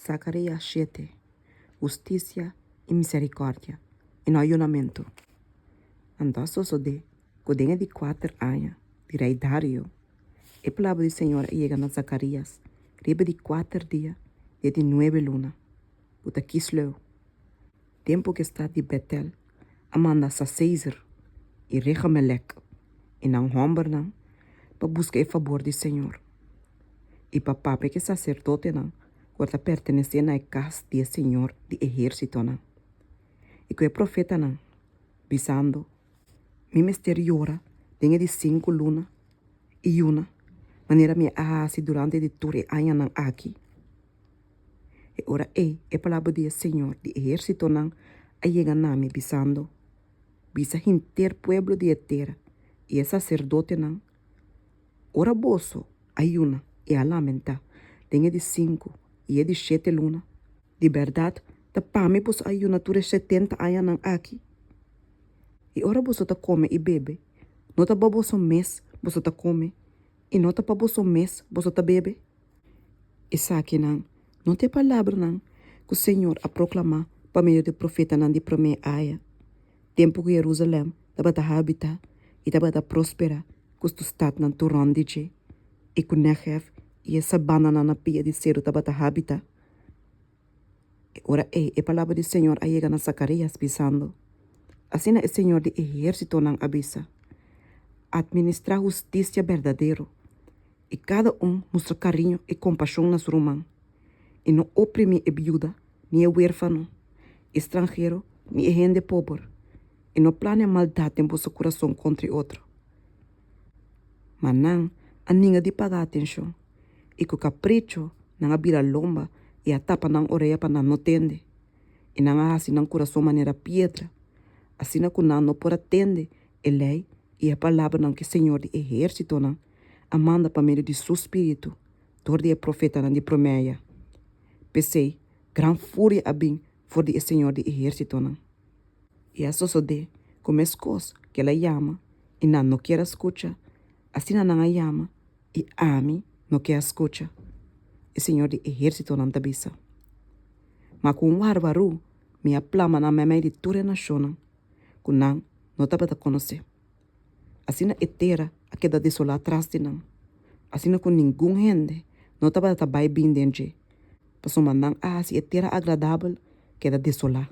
Zacarías 7. Justicia y misericordia en ayunamiento. Andasos de codenha de 4 anos de rei Dario. A palavra do Senhor chega a Zacarias, riba de 4 dias e de 9 luna. Puta Kisleu. Tempo que está de Betel, amanda Saceser e Rechamelec, e não Hombernan, para buscar o favor do Senhor. E papá que sacerdote não, corta pertenecendo à casa do Senhor de exército não. E que o profeta não, visando, mi misteriora, tenha de 5 luna e uma, maneira me ahasi durante de ture anos não aqui. E ora a palavra do Senhor de exército não, a chega na me visando, visa inter pueblo de terra, e é sacerdote não, ora bolso, ayuna e a lamenta, tenha de 5 e é de 7 luna. De verdade, da pame pos ayuna ture 70 anos não aqui. E ora você tá come e bebe, não tá para você mês, você tá come, e não tá para você mês, você tá bebe. E sabe não tem palavra não, que o Senhor a proclamar para meio do profeta não de primeira aia. Tempo que Jerusalém estava a habitar e estava a prosperar, que o estado não turão de je, e que Negev e essa banana na pia de cero estava a habitar. E ora a palavra do Senhor a chega na Zacarias pisando. Assim o Senhor de exército não avisa. Administrar justiça verdadeiro. E cada mostra carinho e compaixão nas rumãs. E não oprime a viúva, nem o huérfano, estrangeiro, nem a gente pobre. E não planeia maldade em seu coração contra outro. Mas não, a ninguém de pagar atenção. E que o capricho não abira lomba e a tapa não orelha para não atender. E não assim não coração maneira pedra. Assim não por atender a lei e a palavra não que o Senhor de exército não amanda para meio de seu espírito, dor de profeta não de promeia. Pensei, gran fúria a bem for de Senhor de exército não. E a só de como as coisas que ela chama e não quer escutar, assim não a chama e a mim não quer escutar. O Senhor de exército não te bisa. Mas com um bárbaro, me aplama na meia de toda a nação, que não estava a conhecer. Assim na etera a queda desolada atrás de não. Assim com nenhum gente não estava a trabalhar bem dentro. Para mandar a etera agradável queda desolada.